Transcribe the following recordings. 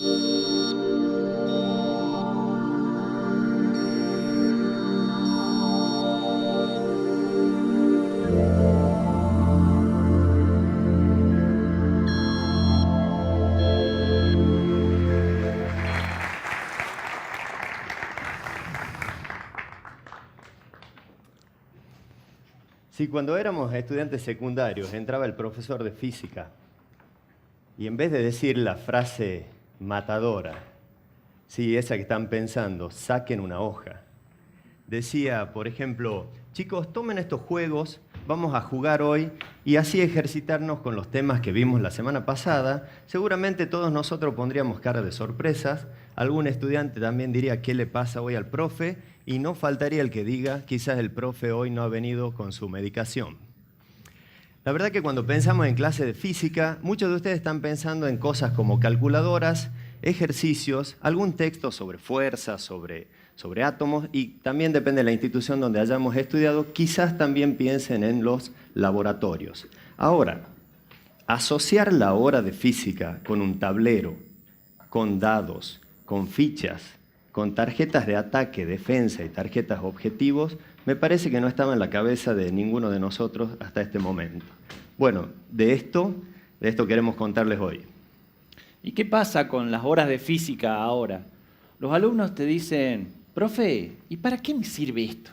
Sí, cuando éramos estudiantes secundarios entraba el profesor de física y en vez de decir la frase matadora, sí, esa que están pensando, saquen una hoja, decía, por ejemplo, chicos, tomen estos juegos, vamos a jugar hoy y así ejercitarnos con los temas que vimos la semana pasada. Seguramente todos nosotros pondríamos cara de sorpresas, algún estudiante también diría qué le pasa hoy al profe y no faltaría el que diga, quizás el profe hoy no ha venido con su medicación. La verdad que cuando pensamos en clase de física, muchos de ustedes están pensando en cosas como calculadoras, ejercicios, algún texto sobre fuerzas, sobre átomos y también depende de la institución donde hayamos estudiado, quizás también piensen en los laboratorios. Ahora, asociar la hora de física con un tablero, con dados, con fichas, con tarjetas de ataque, defensa y tarjetas objetivos, me parece que no estaba en la cabeza de ninguno de nosotros hasta este momento. Bueno, de esto queremos contarles hoy. ¿Y qué pasa con las horas de física ahora? Los alumnos te dicen, profe, ¿y para qué me sirve esto?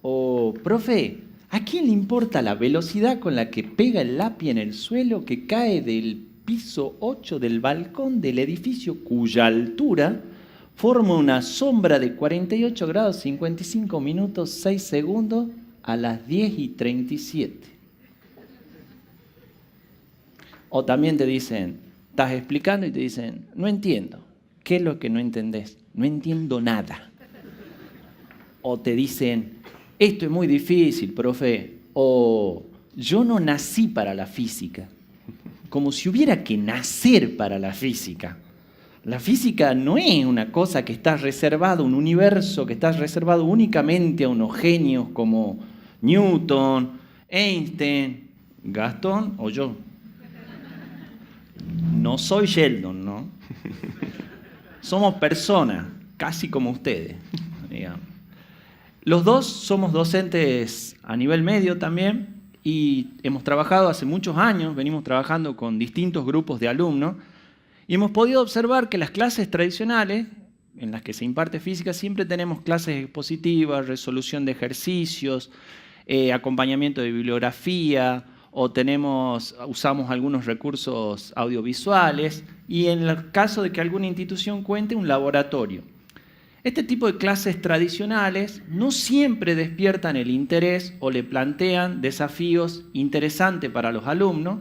O, profe, ¿a quién le importa la velocidad con la que pega el lápiz en el suelo que cae del piso 8 del balcón del edificio cuya altura forma una sombra de 48 grados 55 minutos 6 segundos a las 10:37? O también te dicen, estás explicando y te dicen, no entiendo. ¿Qué es lo que no entendés? No entiendo nada. O te dicen, esto es muy difícil, profe. O yo no nací para la física. Como si hubiera que nacer para la física. La física no es una cosa que está reservada, un universo que está reservado únicamente a unos genios como Newton, Einstein, Gastón o yo. No soy Sheldon, ¿no? Somos personas, casi como ustedes, digamos. Los dos somos docentes a nivel medio también y hemos trabajado hace muchos años, venimos trabajando con distintos grupos de alumnos y hemos podido observar que las clases tradicionales, en las que se imparte física, siempre tenemos clases expositivas, resolución de ejercicios, acompañamiento de bibliografía, o usamos algunos recursos audiovisuales, y en el caso de que alguna institución cuente, un laboratorio. Este tipo de clases tradicionales no siempre despiertan el interés o le plantean desafíos interesantes para los alumnos,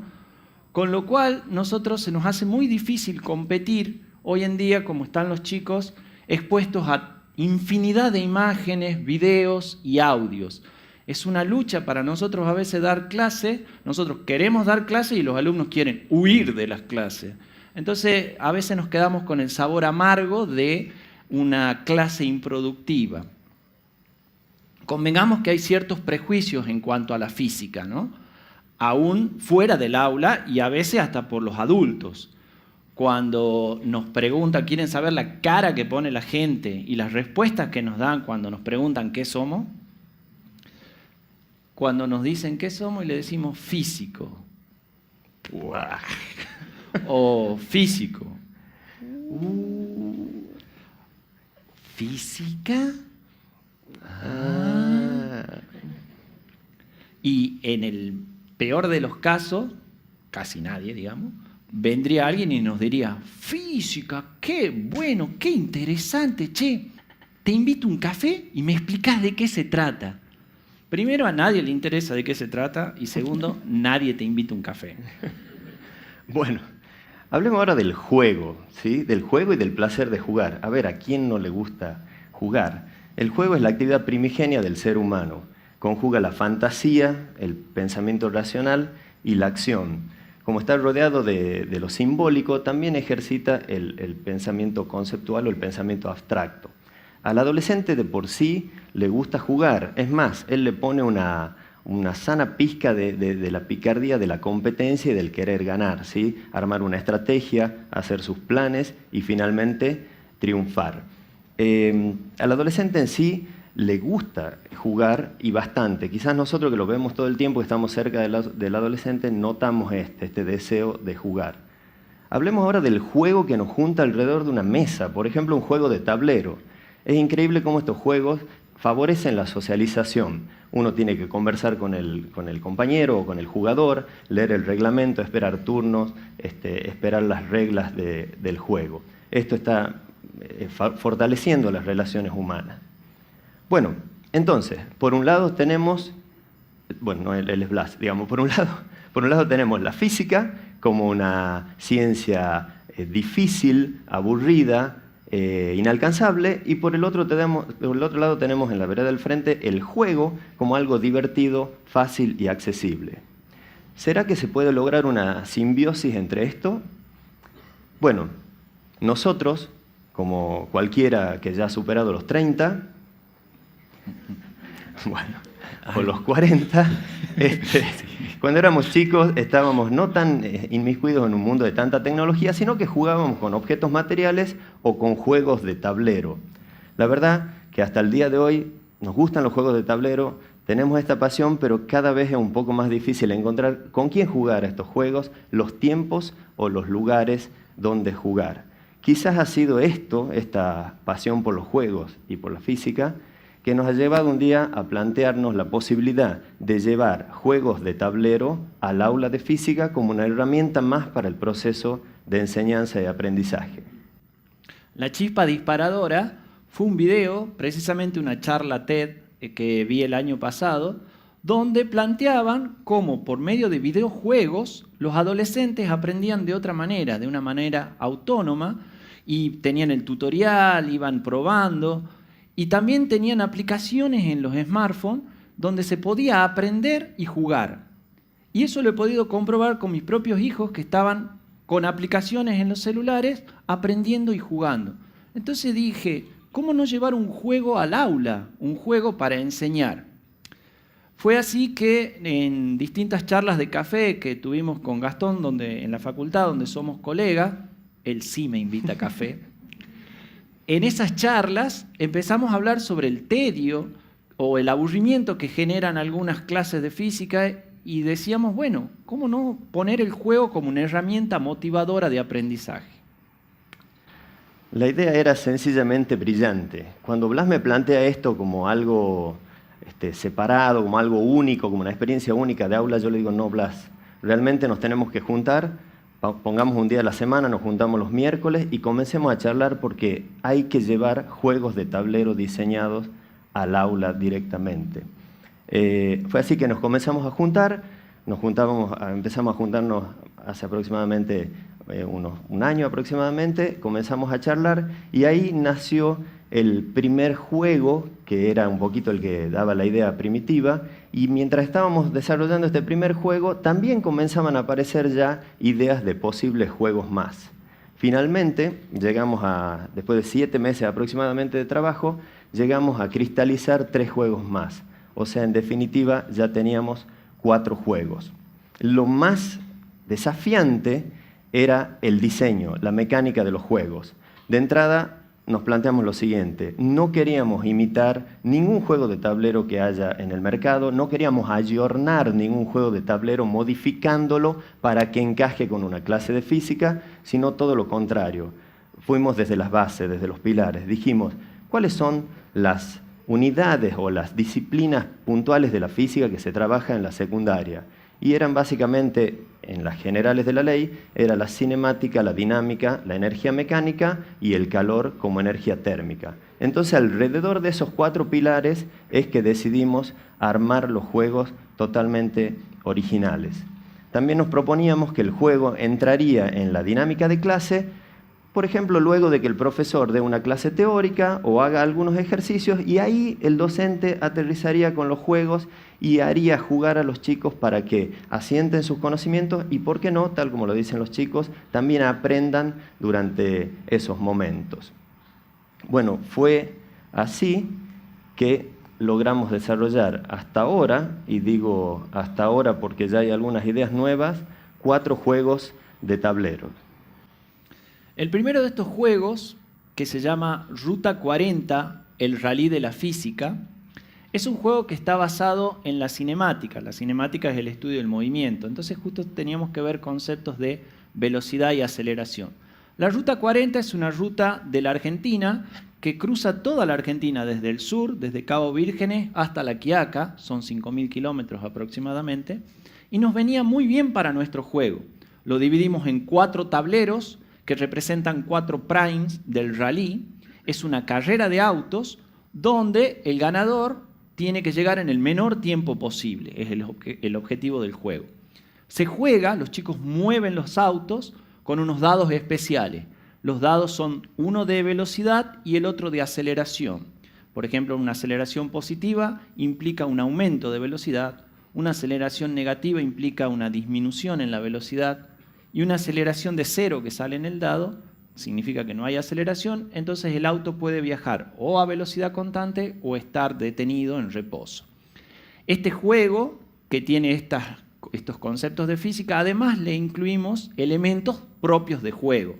con lo cual nosotros se nos hace muy difícil competir hoy en día, como están los chicos, expuestos a infinidad de imágenes, videos y audios. Es una lucha para nosotros a veces dar clase, nosotros queremos dar clase y los alumnos quieren huir de las clases. Entonces a veces nos quedamos con el sabor amargo de una clase improductiva. Convengamos que hay ciertos prejuicios en cuanto a la física, ¿no? Aún fuera del aula y a veces hasta por los adultos. Cuando nos preguntan, quieren saber la cara que pone la gente y las respuestas que nos dan cuando nos preguntan qué somos. Cuando nos dicen qué somos y le decimos físico. O físico. ¿Física? Y en el peor de los casos, casi nadie, digamos, vendría alguien y nos diría, física, qué bueno, qué interesante, che, te invito a un café y me explicás de qué se trata. Primero, a nadie le interesa de qué se trata y segundo, nadie te invita a un café. Bueno, hablemos ahora del juego, ¿sí? Del juego y del placer de jugar. A ver, ¿a quién no le gusta jugar? El juego es la actividad primigenia del ser humano. Conjuga la fantasía, el pensamiento racional y la acción. Como está rodeado de lo simbólico, también ejercita el pensamiento conceptual o el pensamiento abstracto. Al adolescente de por sí le gusta jugar. Es más, él le pone una una sana pizca de la picardía, de la competencia y del querer ganar, ¿sí? Armar una estrategia, hacer sus planes y finalmente triunfar. Al adolescente en sí le gusta jugar y bastante. Quizás nosotros que lo vemos todo el tiempo, que estamos cerca del adolescente, notamos este deseo de jugar. Hablemos ahora del juego que nos junta alrededor de una mesa, por ejemplo, un juego de tablero. Es increíble cómo estos juegos favorecen la socialización. Uno tiene que conversar con el compañero o con el jugador, leer el reglamento, esperar turnos, esperar las reglas del juego. Esto está fortaleciendo las relaciones humanas. Bueno, entonces, por un lado tenemos, bueno, no el Blas, digamos, por un lado tenemos la física como una ciencia difícil, aburrida, inalcanzable, y por el otro lado tenemos en la vereda del frente el juego como algo divertido, fácil y accesible. ¿Será que se puede lograr una simbiosis entre esto? Bueno, nosotros, como cualquiera que ya ha superado los 30, bueno, o los 40, cuando éramos chicos estábamos no tan inmiscuidos en un mundo de tanta tecnología, sino que jugábamos con objetos materiales o con juegos de tablero. La verdad que hasta el día de hoy nos gustan los juegos de tablero, tenemos esta pasión, pero cada vez es un poco más difícil encontrar con quién jugar a estos juegos, los tiempos o los lugares donde jugar. Quizás ha sido esta pasión por los juegos y por la física, que nos ha llevado un día a plantearnos la posibilidad de llevar juegos de tablero al aula de física como una herramienta más para el proceso de enseñanza y aprendizaje. La chispa disparadora fue un video, precisamente una charla TED que vi el año pasado, donde planteaban cómo por medio de videojuegos los adolescentes aprendían de otra manera, de una manera autónoma, y tenían el tutorial, iban probando, y también tenían aplicaciones en los smartphones donde se podía aprender y jugar. Y eso lo he podido comprobar con mis propios hijos que estaban con aplicaciones en los celulares aprendiendo y jugando. Entonces dije, ¿cómo no llevar un juego al aula? Un juego para enseñar. Fue así que en distintas charlas de café que tuvimos con Gastón en la facultad, donde somos colegas, él sí me invita a café. En esas charlas empezamos a hablar sobre el tedio o el aburrimiento que generan algunas clases de física y decíamos, bueno, ¿cómo no poner el juego como una herramienta motivadora de aprendizaje? La idea era sencillamente brillante. Cuando Blas me plantea esto como algo separado, como algo único, como una experiencia única de aula, yo le digo, no, Blas, realmente nos tenemos que juntar. Pongamos un día a la semana, nos juntamos los miércoles y comencemos a charlar porque hay que llevar juegos de tablero diseñados al aula directamente. Fue así que nos comenzamos a juntar, empezamos a juntarnos hace aproximadamente un año aproximadamente, comenzamos a charlar y ahí nació el primer juego, que era un poquito el que daba la idea primitiva, y mientras estábamos desarrollando este primer juego, también comenzaban a aparecer ya ideas de posibles juegos más. Finalmente, después de 7 meses aproximadamente de trabajo, llegamos a cristalizar 3 juegos más. O sea, en definitiva, ya teníamos 4 juegos. Lo más desafiante era el diseño, la mecánica de los juegos. De entrada, nos planteamos lo siguiente, no queríamos imitar ningún juego de tablero que haya en el mercado, no queríamos ayornar ningún juego de tablero modificándolo para que encaje con una clase de física, sino todo lo contrario. Fuimos desde las bases, desde los pilares, dijimos, ¿cuáles son las unidades o las disciplinas puntuales de la física que se trabaja en la secundaria? Y eran básicamente, en las generales de la ley, era la cinemática, la dinámica, la energía mecánica y el calor como energía térmica. Entonces, alrededor de esos 4 pilares es que decidimos armar los juegos totalmente originales. También nos proponíamos que el juego entraría en la dinámica de clase, por ejemplo, luego de que el profesor dé una clase teórica o haga algunos ejercicios, y ahí el docente aterrizaría con los juegos y haría jugar a los chicos para que asienten sus conocimientos y, ¿por qué no?, tal como lo dicen los chicos, también aprendan durante esos momentos. Bueno, fue así que logramos desarrollar hasta ahora, y digo hasta ahora porque ya hay algunas ideas nuevas, 4 juegos de tablero. El primero de estos juegos, que se llama Ruta 40, el rally de la física, es un juego que está basado en la cinemática. La cinemática es el estudio del movimiento. Entonces justo teníamos que ver conceptos de velocidad y aceleración. La Ruta 40 es una ruta de la Argentina que cruza toda la Argentina desde el sur, desde Cabo Vírgenes hasta La Quiaca, son 5.000 kilómetros aproximadamente, y nos venía muy bien para nuestro juego. Lo dividimos en 4 tableros que representan 4 primes del rally. Es una carrera de autos donde el ganador tiene que llegar en el menor tiempo posible, es el objetivo del juego. Se juega, los chicos mueven los autos con unos dados especiales. Los dados son uno de velocidad y el otro de aceleración. Por ejemplo, una aceleración positiva implica un aumento de velocidad, una aceleración negativa implica una disminución en la velocidad y una aceleración de 0 que sale en el dado significa que no hay aceleración, entonces el auto puede viajar o a velocidad constante o estar detenido en reposo. Este juego, que tiene estos conceptos de física, además le incluimos elementos propios de juego.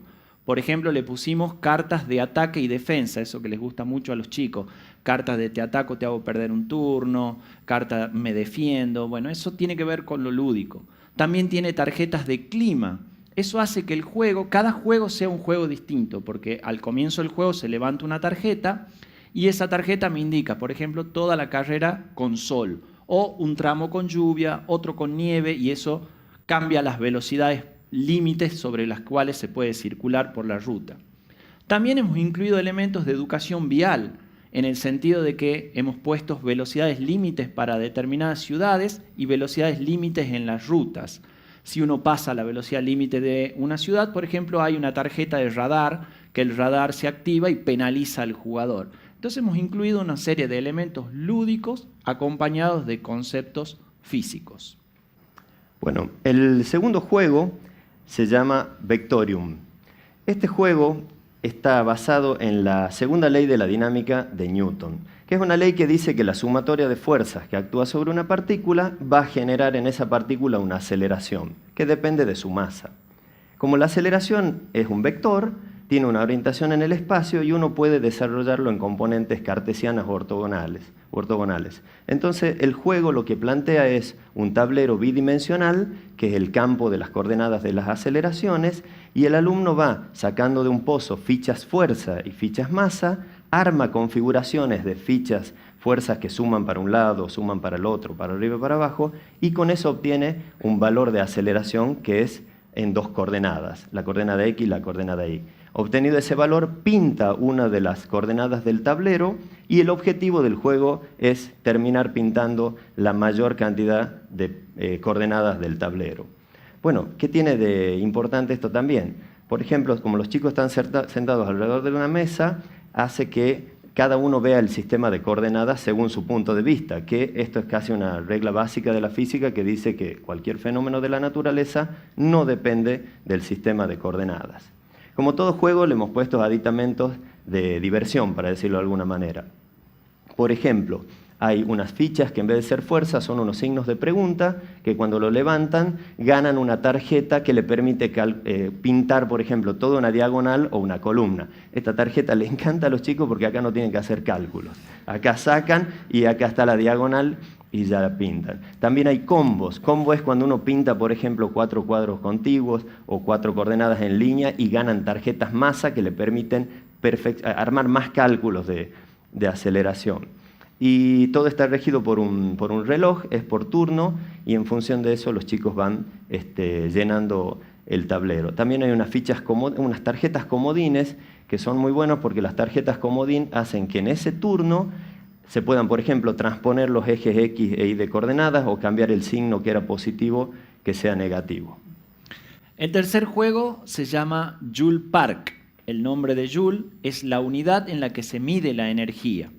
Por ejemplo, le pusimos cartas de ataque y defensa, eso que les gusta mucho a los chicos. Cartas de te ataco, te hago perder un turno, carta me defiendo. Bueno, eso tiene que ver con lo lúdico. También tiene tarjetas de clima. Eso hace que cada juego sea un juego distinto, porque al comienzo del juego se levanta una tarjeta y esa tarjeta me indica, por ejemplo, toda la carrera con sol, o un tramo con lluvia, otro con nieve, y eso cambia las velocidades límites sobre las cuales se puede circular por la ruta. También hemos incluido elementos de educación vial, en el sentido de que hemos puesto velocidades límites para determinadas ciudades y velocidades límites en las rutas. Si uno pasa la velocidad límite de una ciudad, por ejemplo, hay una tarjeta de radar, que el radar se activa y penaliza al jugador. Entonces hemos incluido una serie de elementos lúdicos acompañados de conceptos físicos. Bueno, el segundo juego se llama Vectorium. Este juego está basado en la segunda ley de la dinámica de Newton, que es una ley que dice que la sumatoria de fuerzas que actúa sobre una partícula va a generar en esa partícula una aceleración, que depende de su masa. Como la aceleración es un vector, tiene una orientación en el espacio y uno puede desarrollarlo en componentes cartesianas o ortogonales. Entonces, el juego lo que plantea es un tablero bidimensional, que es el campo de las coordenadas de las aceleraciones, y el alumno va sacando de un pozo fichas fuerza y fichas masa, arma configuraciones de fichas fuerzas que suman para un lado, suman para el otro, para arriba y para abajo, y con eso obtiene un valor de aceleración que es en 2 coordenadas, la coordenada X y la coordenada Y. Obtenido ese valor, pinta una de las coordenadas del tablero y el objetivo del juego es terminar pintando la mayor cantidad de coordenadas del tablero. Bueno, ¿qué tiene de importante esto también? Por ejemplo, como los chicos están sentados alrededor de una mesa, hace que cada uno vea el sistema de coordenadas según su punto de vista, que esto es casi una regla básica de la física que dice que cualquier fenómeno de la naturaleza no depende del sistema de coordenadas. Como todo juego, le hemos puesto aditamentos de diversión, para decirlo de alguna manera. Por ejemplo, hay unas fichas que en vez de ser fuerzas son unos signos de pregunta que cuando lo levantan ganan una tarjeta que le permite pintar, por ejemplo, toda una diagonal o una columna. Esta tarjeta le encanta a los chicos porque acá no tienen que hacer cálculos. Acá sacan y acá está la diagonal y ya la pintan. También hay combos. Combo es cuando uno pinta, por ejemplo, 4 cuadros contiguos o 4 coordenadas en línea y ganan tarjetas masa que le permiten armar más cálculos de aceleración. Y todo está regido por un reloj, es por turno, y en función de eso los chicos van llenando el tablero. También hay unas tarjetas comodines que son muy buenos porque las tarjetas comodín hacen que en ese turno se puedan, por ejemplo, transponer los ejes X e Y de coordenadas o cambiar el signo que era positivo que sea negativo. El tercer juego se llama Joule Park. El nombre de Joule es la unidad en la que se mide la energía.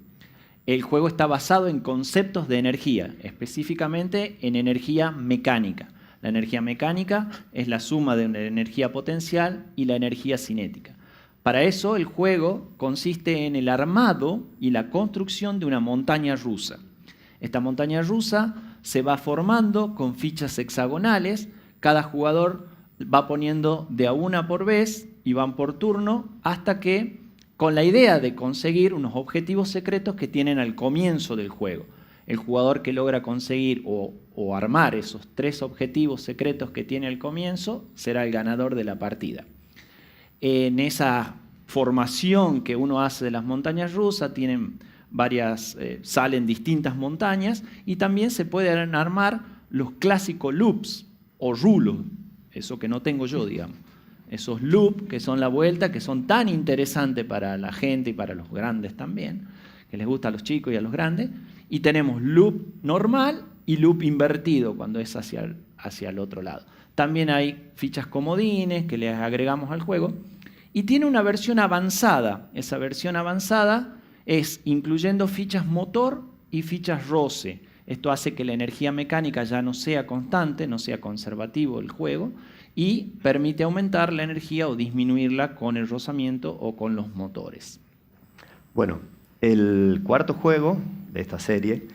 El juego está basado en conceptos de energía, específicamente en energía mecánica. La energía mecánica es la suma de la energía potencial y la energía cinética. Para eso el juego consiste en el armado y la construcción de una montaña rusa. Esta montaña rusa se va formando con fichas hexagonales, cada jugador va poniendo de a una por vez y van por turno hasta que, con la idea de conseguir unos objetivos secretos que tienen al comienzo del juego. El jugador que logra conseguir o armar esos 3 objetivos secretos que tiene al comienzo será el ganador de la partida. En esa formación que uno hace de las montañas rusas, tienen salen distintas montañas y también se pueden armar los clásicos loops o rulos, eso que no tengo yo, digamos. Esos loops que son la vuelta, que son tan interesantes para la gente y para los grandes también, que les gusta a los chicos y a los grandes. Y tenemos loop normal y loop invertido cuando es hacia el otro lado. También hay fichas comodines que les agregamos al juego. Y tiene una versión avanzada. Esa versión avanzada es incluyendo fichas motor y fichas roce. Esto hace que la energía mecánica ya no sea constante, no sea conservativo el juego, y permite aumentar la energía o disminuirla con el rozamiento o con los motores. Bueno, el cuarto juego de esta serie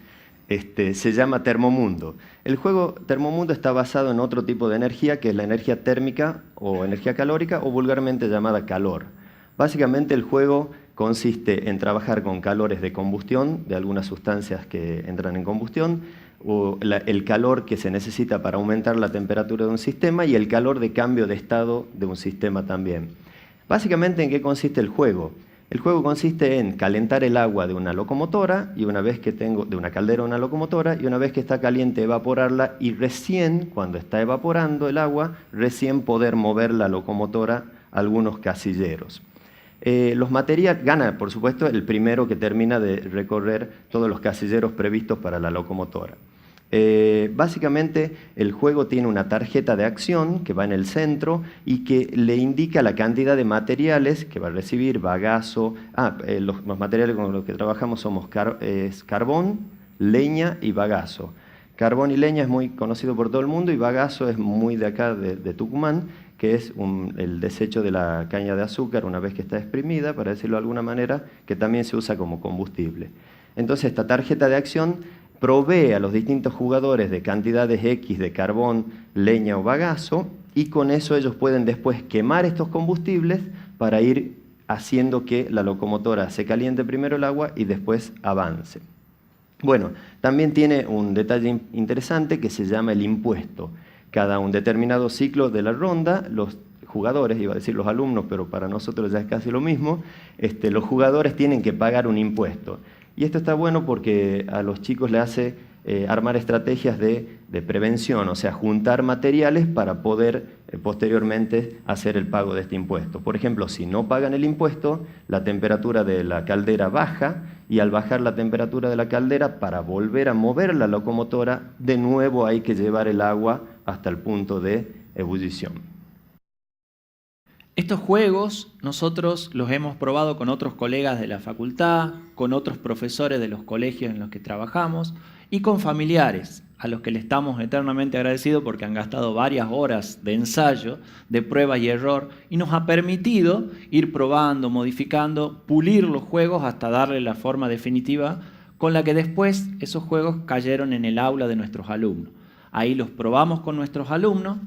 se llama Termomundo. El juego Termomundo está basado en otro tipo de energía, que es la energía térmica o energía calórica, o vulgarmente llamada calor. Básicamente el juego consiste en trabajar con calores de combustión, de algunas sustancias que entran en combustión, o el calor que se necesita para aumentar la temperatura de un sistema y el calor de cambio de estado de un sistema también. Básicamente, ¿en qué consiste el juego? El juego consiste en calentar el agua de una locomotora, de una caldera o una locomotora, y una vez que está caliente evaporarla, y recién, cuando está evaporando el agua, recién poder mover la locomotora a algunos casilleros. Los materiales, gana por supuesto el primero que termina de recorrer todos los casilleros previstos para la locomotora. Básicamente el juego tiene una tarjeta de acción que va en el centro y que le indica la cantidad de materiales que va a recibir, bagazo. Los materiales con los que trabajamos somos carbón, leña y bagazo. Carbón y leña es muy conocido por todo el mundo y bagazo es muy de acá, de Tucumán, que es el desecho de la caña de azúcar una vez que está exprimida, para decirlo de alguna manera, que también se usa como combustible. Entonces esta tarjeta de acción provee a los distintos jugadores de cantidades X de carbón, leña o bagazo, y con eso ellos pueden después quemar estos combustibles para ir haciendo que la locomotora se caliente primero el agua y después avance. Bueno, también tiene un detalle interesante que se llama el impuesto. Cada un determinado ciclo de la ronda, los jugadores, iba a decir los alumnos, pero para nosotros ya es casi lo mismo, los jugadores tienen que pagar un impuesto. Y esto está bueno porque a los chicos les hace armar estrategias de prevención, o sea, juntar materiales para poder posteriormente hacer el pago de este impuesto. Por ejemplo, si no pagan el impuesto, la temperatura de la caldera baja, y al bajar la temperatura de la caldera, para volver a mover la locomotora, de nuevo hay que llevar el agua hasta el punto de ebullición. Estos juegos nosotros los hemos probado con otros colegas de la facultad, con otros profesores de los colegios en los que trabajamos y con familiares a los que le estamos eternamente agradecidos porque han gastado varias horas de ensayo, de prueba y error, y nos ha permitido ir probando, modificando, pulir los juegos hasta darle la forma definitiva con la que después esos juegos cayeron en el aula de nuestros alumnos. Ahí los probamos con nuestros alumnos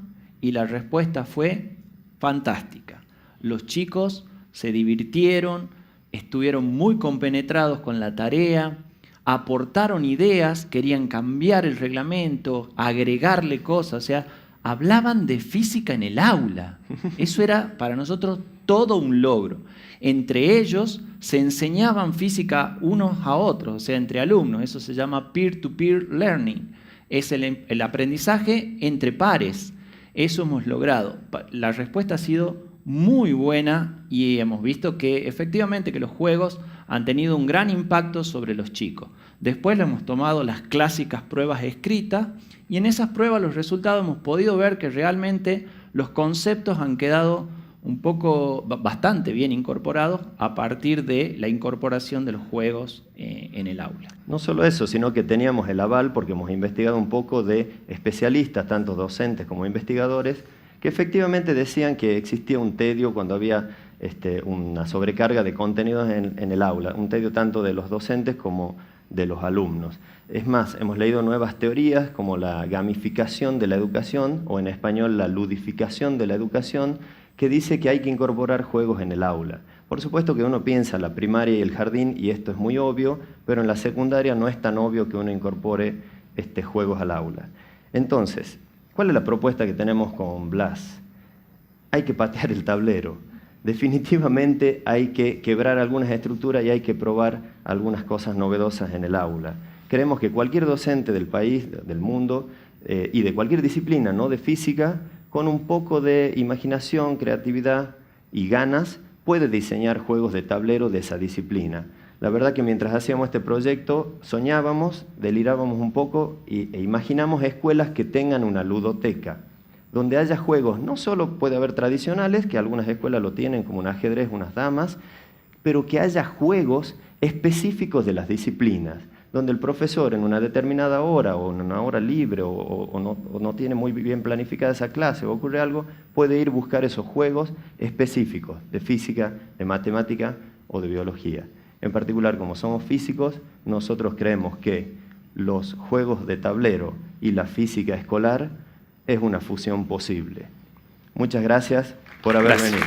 y la respuesta fue fantástica. Los chicos se divirtieron, estuvieron muy compenetrados con la tarea, aportaron ideas, querían cambiar el reglamento, agregarle cosas, o sea, hablaban de física en el aula. Eso era para nosotros todo un logro. Entre ellos se enseñaban física unos a otros, o sea, entre alumnos. Eso se llama peer-to-peer learning. Es el aprendizaje entre pares. Eso hemos logrado. La respuesta ha sido muy buena y hemos visto que efectivamente que los juegos han tenido un gran impacto sobre los chicos. Después le hemos tomado las clásicas pruebas escritas y en esas pruebas los resultados hemos podido ver que realmente los conceptos han quedado bastante bien incorporados a partir de la incorporación de los juegos en el aula. No solo eso, sino que teníamos el aval porque hemos investigado un poco de especialistas, tanto docentes como investigadores, que efectivamente decían que existía un tedio cuando había una sobrecarga de contenidos en el aula, un tedio tanto de los docentes como de los alumnos. Es más, hemos leído nuevas teorías como la gamificación de la educación, o en español la ludificación de la educación, que dice que hay que incorporar juegos en el aula. Por supuesto que uno piensa en la primaria y el jardín, y esto es muy obvio, pero en la secundaria no es tan obvio que uno incorpore juegos al aula. Entonces, ¿cuál es la propuesta que tenemos con Blas? Hay que patear el tablero. Definitivamente hay que quebrar algunas estructuras y hay que probar algunas cosas novedosas en el aula. Creemos que cualquier docente del país, del mundo, y de cualquier disciplina, no de física, con un poco de imaginación, creatividad y ganas, puede diseñar juegos de tablero de esa disciplina. La verdad que mientras hacíamos este proyecto, soñábamos, delirábamos un poco e imaginamos escuelas que tengan una ludoteca, donde haya juegos, no solo puede haber tradicionales, que algunas escuelas lo tienen, como un ajedrez, unas damas, pero que haya juegos específicos de las disciplinas, donde el profesor en una determinada hora o en una hora libre o no tiene muy bien planificada esa clase o ocurre algo, puede ir a buscar esos juegos específicos de física, de matemática o de biología. En particular, como somos físicos, nosotros creemos que los juegos de tablero y la física escolar es una fusión posible. Muchas gracias por haber venido.